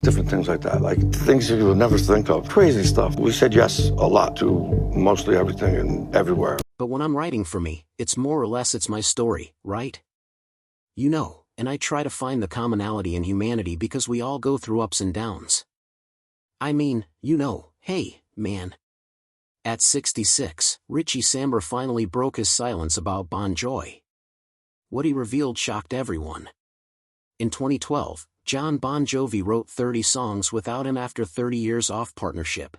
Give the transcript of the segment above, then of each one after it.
different things like that, like things you would never think of, crazy stuff. We said yes a lot to mostly everything and everywhere. But when I'm writing for me, it's more or less it's my story, right? You know, and I try to find the commonality in humanity because we all go through ups and downs. I mean, you know, hey, man. At 66, Richie Sambora finally broke his silence about Bon Jovi. What he revealed shocked everyone. In 2012, Jon Bon Jovi wrote 30 songs without him after 30 years off partnership.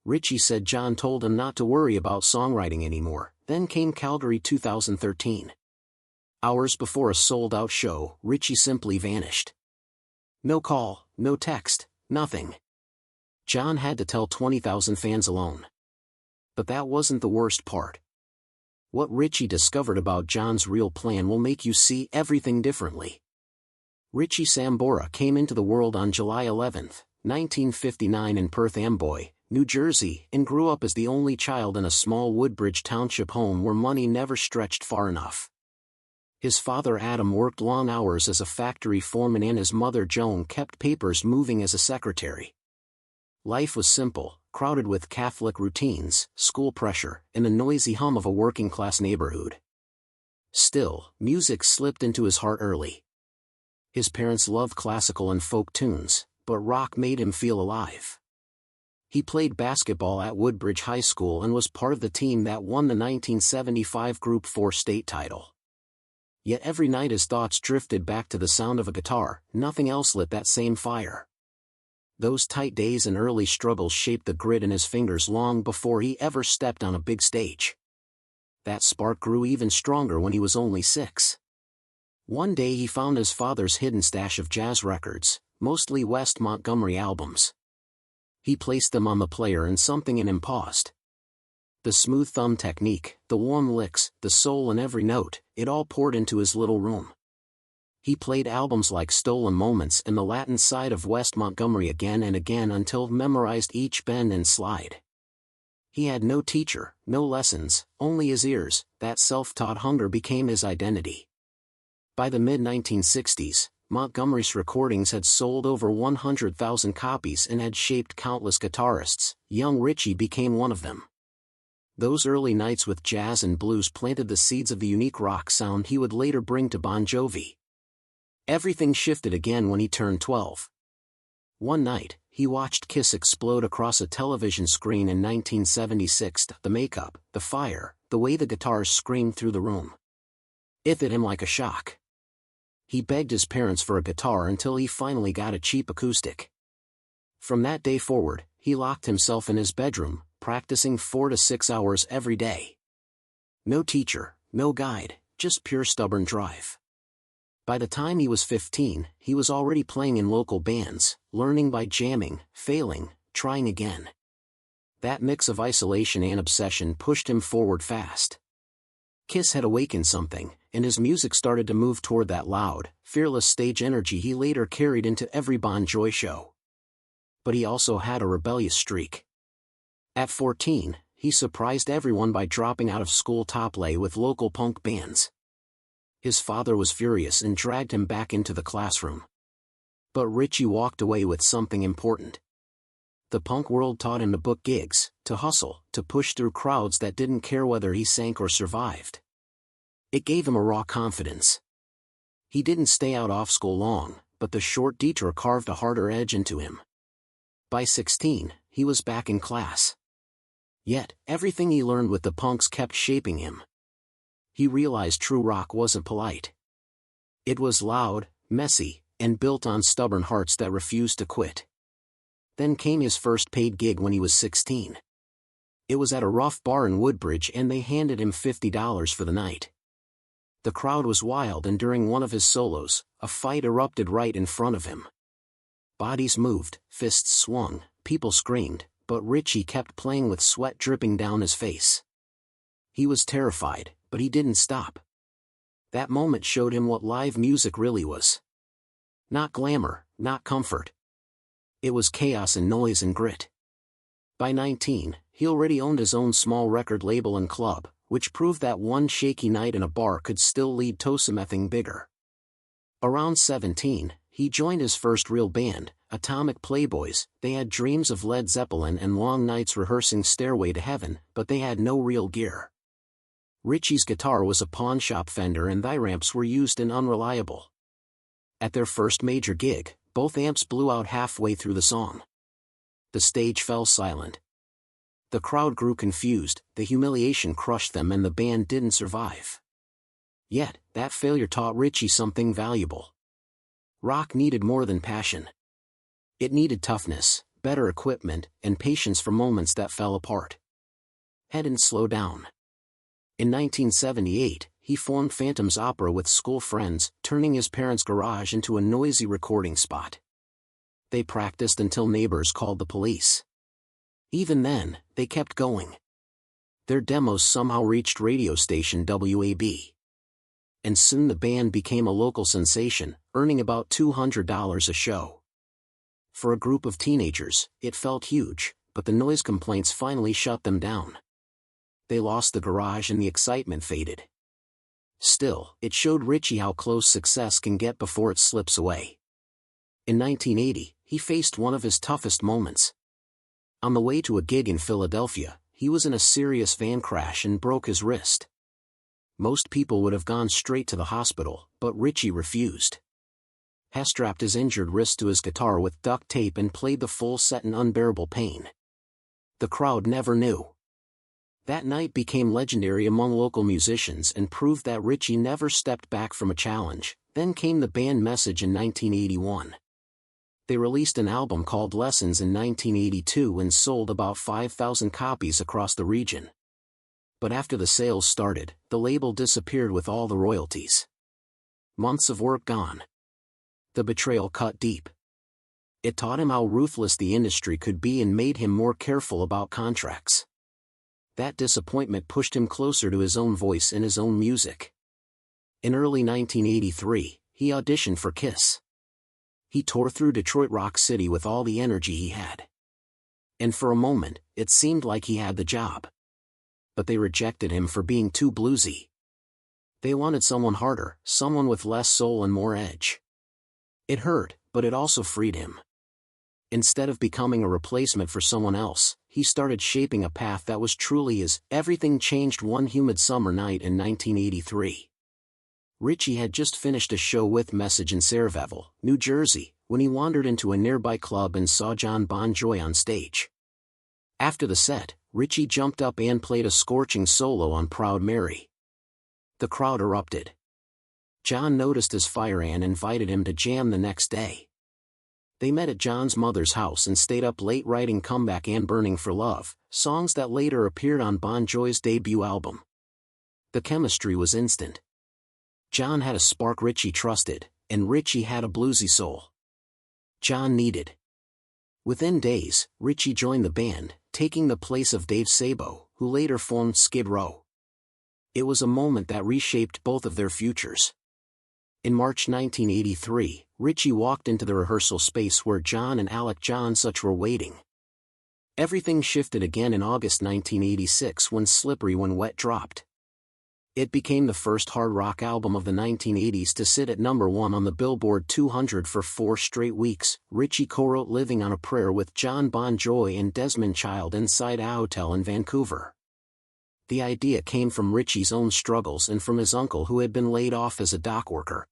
Richie said Jon told him not to worry about songwriting anymore. Then came Calgary 2013. Hours before a sold-out show, Richie simply vanished. No call, no text, nothing. Jon had to tell 20,000 fans alone. But that wasn't the worst part. What Richie discovered about Jon's real plan will make you see everything differently. Richie Sambora came into the world on July 11, 1959 in Perth Amboy, New Jersey, and grew up as the only child in a small Woodbridge Township home where money never stretched far enough. His father Adam worked long hours as a factory foreman and his mother Joan kept papers moving as a secretary. Life was simple, crowded with Catholic routines, school pressure, and the noisy hum of a working-class neighborhood. Still, music slipped into his heart early. His parents loved classical and folk tunes, but rock made him feel alive. He played basketball at Woodbridge High School and was part of the team that won the 1975 Group 4 state title. Yet every night his thoughts drifted back to the sound of a guitar. Nothing else lit that same fire. Those tight days and early struggles shaped the grit in his fingers long before he ever stepped on a big stage. That spark grew even stronger when he was only 6. One day he found his father's hidden stash of jazz records, mostly West Montgomery albums. He placed them on the player and something in him paused. The smooth thumb technique, the warm licks, the soul in every note, it all poured into his little room. He played albums like Stolen Moments and the Latin Side of West Montgomery again and again until memorized each bend and slide. He had no teacher, no lessons, only his ears. That self-taught hunger became his identity. By the mid-1960s, Montgomery's recordings had sold over 100,000 copies and had shaped countless guitarists. Young Richie became one of them. Those early nights with jazz and blues planted the seeds of the unique rock sound he would later bring to Bon Jovi. Everything shifted again when he turned 12. One night, he watched Kiss explode across a television screen in 1976. The makeup, the fire, the way the guitars screamed through the room. It hit him like a shock. He begged his parents for a guitar until he finally got a cheap acoustic. From that day forward, he locked himself in his bedroom, practicing 4 to 6 hours every day. No teacher, no guide, just pure stubborn drive. By the time he was 15, he was already playing in local bands, learning by jamming, failing, trying again. That mix of isolation and obsession pushed him forward fast. Kiss had awakened something, and his music started to move toward that loud, fearless stage energy he later carried into every Bon Jovi show. But he also had a rebellious streak. At 14, he surprised everyone by dropping out of school to play with local punk bands. His father was furious and dragged him back into the classroom. But Richie walked away with something important. The punk world taught him to book gigs, to hustle, to push through crowds that didn't care whether he sank or survived. It gave him a raw confidence. He didn't stay out off school long, but the short detour carved a harder edge into him. By 16, he was back in class. Yet, everything he learned with the punks kept shaping him. He realized true rock wasn't polite. It was loud, messy, and built on stubborn hearts that refused to quit. Then came his first paid gig when he was 16. It was at a rough bar in Woodbridge and they handed him $50 for the night. The crowd was wild and during one of his solos, a fight erupted right in front of him. Bodies moved, fists swung, people screamed, but Richie kept playing with sweat dripping down his face. He was terrified, but he didn't stop. That moment showed him what live music really was. Not glamour, not comfort. It was chaos and noise and grit. By 19, he already owned his own small record label and club, which proved that one shaky night in a bar could still lead to something bigger. Around 17, he He joined his first real band, Atomic Playboys. They had dreams of Led Zeppelin and long nights rehearsing Stairway to Heaven, but they had no real gear. Richie's guitar was a pawnshop Fender and the amps were used and unreliable. At their first major gig, both amps blew out halfway through the song. The stage fell silent. The crowd grew confused, the humiliation crushed them and the band didn't survive. Yet, that failure taught Richie something valuable. Rock needed more than passion. It needed toughness, better equipment, and patience for moments that fell apart. Hadn't slow down. In 1978, he formed Phantom's Opera with school friends, turning his parents' garage into a noisy recording spot. They practiced until neighbors called the police. Even then, they kept going. Their demos somehow reached radio station WAB. And soon the band became a local sensation, earning about $200 a show. For a group of teenagers, it felt huge, but the noise complaints finally shut them down. They lost the garage and the excitement faded. Still, it showed Richie how close success can get before it slips away. In 1980, he faced one of his toughest moments. On the way to a gig in Philadelphia, he was in a serious van crash and broke his wrist. Most people would have gone straight to the hospital, but Richie refused. He strapped his injured wrist to his guitar with duct tape and played the full set in unbearable pain. The crowd never knew. That night became legendary among local musicians and proved that Richie never stepped back from a challenge. Then came the band Message in 1981. They released an album called Lessons in 1982 and sold about 5,000 copies across the region. But after the sales started, the label disappeared with all the royalties. Months of work gone. The betrayal cut deep. It taught him how ruthless the industry could be and made him more careful about contracts. That disappointment pushed him closer to his own voice and his own music. In early 1983, he auditioned for Kiss. He tore through Detroit Rock City with all the energy he had. And for a moment, it seemed like he had the job. But they rejected him for being too bluesy. They wanted someone harder, someone with less soul and more edge. It hurt, but it also freed him. Instead of becoming a replacement for someone else, he started shaping a path that was truly his. Everything changed one humid summer night in 1983. Richie had just finished a show with Message in Sayreville, New Jersey, when he wandered into a nearby club and saw Jon Bon Jovi on stage. After the set, Richie jumped up and played a scorching solo on Proud Mary. The crowd erupted. Jon noticed his fire and invited him to jam the next day. They met at Jon's mother's house and stayed up late writing Comeback and Burning for Love, songs that later appeared on Bon Jovi's debut album. The chemistry was instant. Jon had a spark Richie trusted, and Richie had a bluesy soul Jon needed. Within days, Richie joined the band, taking the place of Dave Sabo, who later formed Skid Row. It was a moment that reshaped both of their futures. In March 1983, Richie walked into the rehearsal space where Jon and Alec John Such were waiting. Everything shifted again in August 1986 when Slippery When Wet dropped. It became the first hard rock album of the 1980s to sit at number 1 on the Billboard 200 for 4 straight weeks. Richie co-wrote Living on a Prayer with Jon Bon Jovi and Desmond Child inside a hotel in Vancouver. The idea came from Richie's own struggles and from his uncle who had been laid off as a dock worker.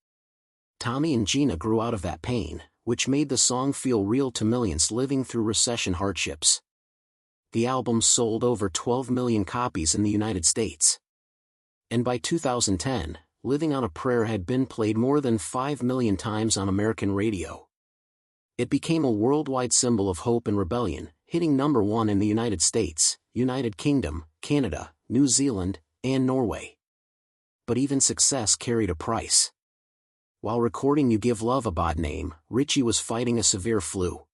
Tommy and Gina grew out of that pain, which made the song feel real to millions living through recession hardships. The album sold over 12 million copies in the United States. And by 2010, Living on a Prayer had been played more than 5 million times on American radio. It became a worldwide symbol of hope and rebellion, hitting number 1 in the United States, United Kingdom, Canada, New Zealand, and Norway. But even success carried a price. While recording You Give Love a Bad Name, Richie was fighting a severe flu.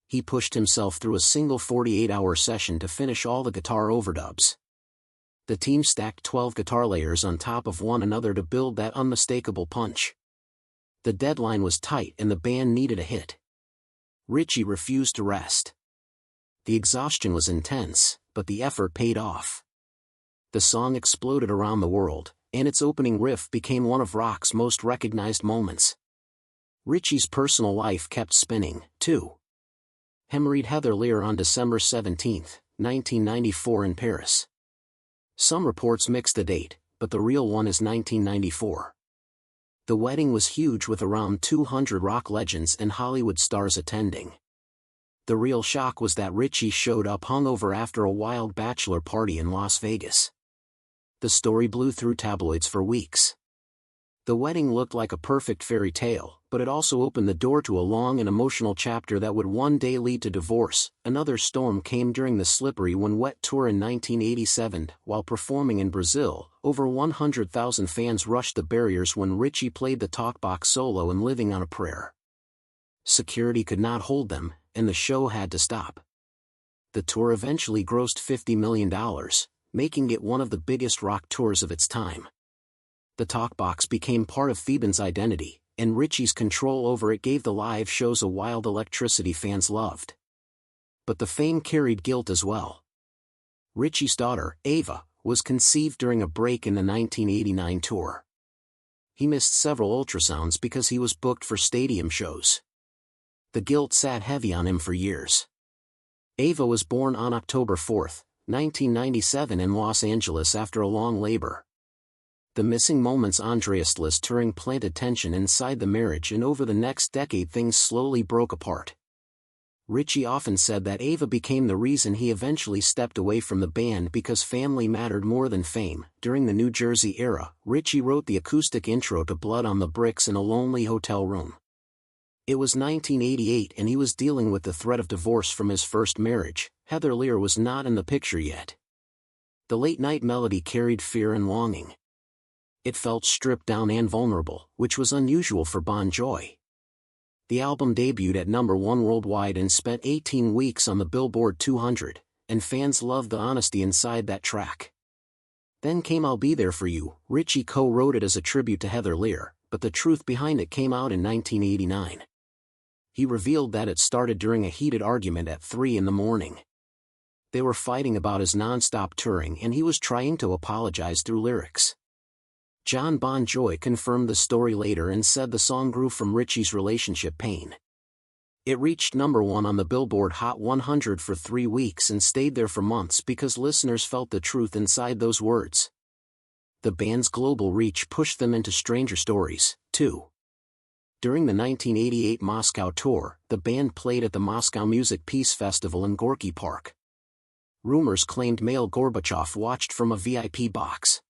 He pushed himself through a single 48-hour session to finish all the guitar overdubs. The team stacked 12 guitar layers on top of one another to build that unmistakable punch. The deadline was tight and the band needed a hit. Richie refused to rest. The exhaustion was intense, but the effort paid off. The song exploded around the world, and its opening riff became one of rock's most recognized moments. Richie's personal life kept spinning, too. He married Heather Lear on December 17, 1994 in Paris. Some reports mix the date, but the real one is 1994. The wedding was huge with around 200 rock legends and Hollywood stars attending. The real shock was that Richie showed up hungover after a wild bachelor party in Las Vegas. The story blew through tabloids for weeks. The wedding looked like a perfect fairy tale, but it also opened the door to a long and emotional chapter that would one day lead to divorce. Another storm came during the Slippery When Wet tour in 1987. While performing in Brazil, over 100,000 fans rushed the barriers when Richie played the talkbox solo in Living on a Prayer. Security could not hold them, and the show had to stop. The tour eventually grossed $50 million, making it one of the biggest rock tours of its time. The talkbox became part of Feuds' identity, and Richie's control over it gave the live shows a wild electricity fans loved. But the fame carried guilt as well. Richie's daughter, Ava, was conceived during a break in the 1989 tour. He missed several ultrasounds because he was booked for stadium shows. The guilt sat heavy on him for years. Ava was born on October 4, 1997 in Los Angeles after a long labor. The missing moments Andreas touring planted tension inside the marriage, and over the next decade things slowly broke apart. Richie often said that Ava became the reason he eventually stepped away from the band because family mattered more than fame. During the New Jersey era, Richie wrote the acoustic intro to Blood on the Bricks in a lonely hotel room. It was 1988 and he was dealing with the threat of divorce from his first marriage. Heather Lear was not in the picture yet. The late-night melody carried fear and longing. It felt stripped down and vulnerable, which was unusual for Bon Jovi. The album debuted at number 1 worldwide and spent 18 weeks on the Billboard 200, and fans loved the honesty inside that track. Then came I'll Be There For You. Richie co-wrote it as a tribute to Heather Lear, but the truth behind it came out in 1989. He revealed that it started during a heated argument at 3 in the morning. They were fighting about his non-stop touring and he was trying to apologize through lyrics. Jon Bon Jovi confirmed the story later and said the song grew from Richie's relationship pain. It reached number 1 on the Billboard Hot 100 for 3 weeks and stayed there for months because listeners felt the truth inside those words. The band's global reach pushed them into stranger stories, too. During the 1988 Moscow tour, the band played at the Moscow Music Peace Festival in Gorky Park. Rumors claimed Mikhail Gorbachev watched from a VIP box.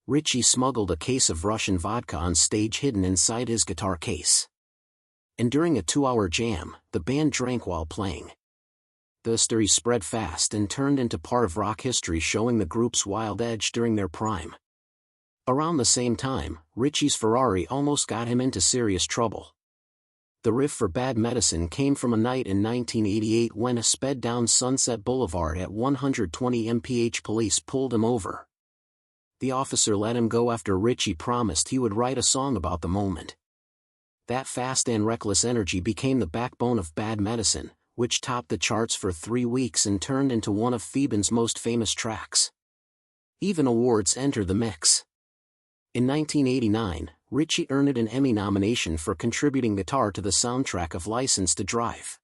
Richie smuggled a case of Russian vodka on stage hidden inside his guitar case. And during a 2-hour jam, the band drank while playing. The story spread fast and turned into part of rock history, showing the group's wild edge during their prime. Around the same time, Richie's Ferrari almost got him into serious trouble. The riff for Bad Medicine came from a night in 1988 when a sped down Sunset Boulevard at 120 mph. Police pulled him over. The officer let him go after Richie promised he would write a song about the moment. That fast and reckless energy became the backbone of Bad Medicine, which topped the charts for 3 weeks and turned into one of Feuds' most famous tracks. Even awards entered the mix. In 1989, Richie earned an Emmy nomination for contributing guitar to the soundtrack of License to Drive.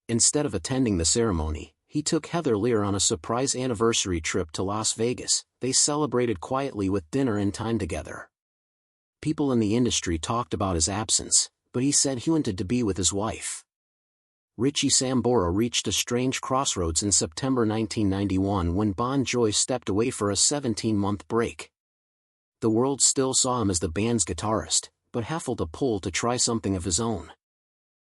Instead of attending the ceremony, he took Heather Lear on a surprise anniversary trip to Las Vegas. They celebrated quietly with dinner and time together. People in the industry talked about his absence, but he said he wanted to be with his wife. Richie Sambora reached a strange crossroads in September 1991 when Bon Jovi stepped away for a 17-month break. The world still saw him as the band's guitarist, but he felt a pull to try something of his own.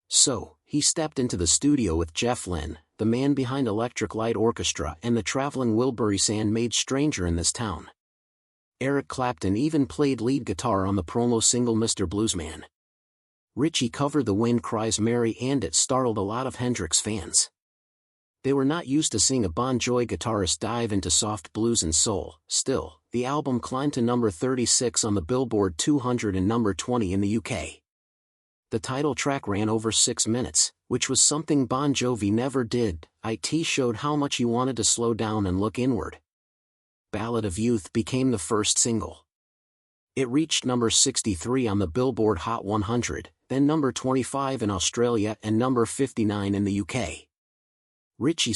So, he stepped into the studio with Jeff Lynne, the man behind Electric Light Orchestra and the traveling Wilbury Sand made Stranger in This Town. Eric Clapton even played lead guitar on the promo single Mr. Bluesman. Richie covered The Wind Cries Mary and it startled a lot of Hendrix fans. They were not used to seeing a Bon Jovi guitarist dive into soft blues and soul. Still, the album climbed to number 36 on the Billboard 200 and number 20 in the UK. The title track ran over 6 minutes, which was something Bon Jovi never did. It showed how much he wanted to slow down and look inward. Ballad of Youth became the first single. It reached number 63 on the Billboard Hot 100, then number 25 in Australia and number 59 in the UK. Richie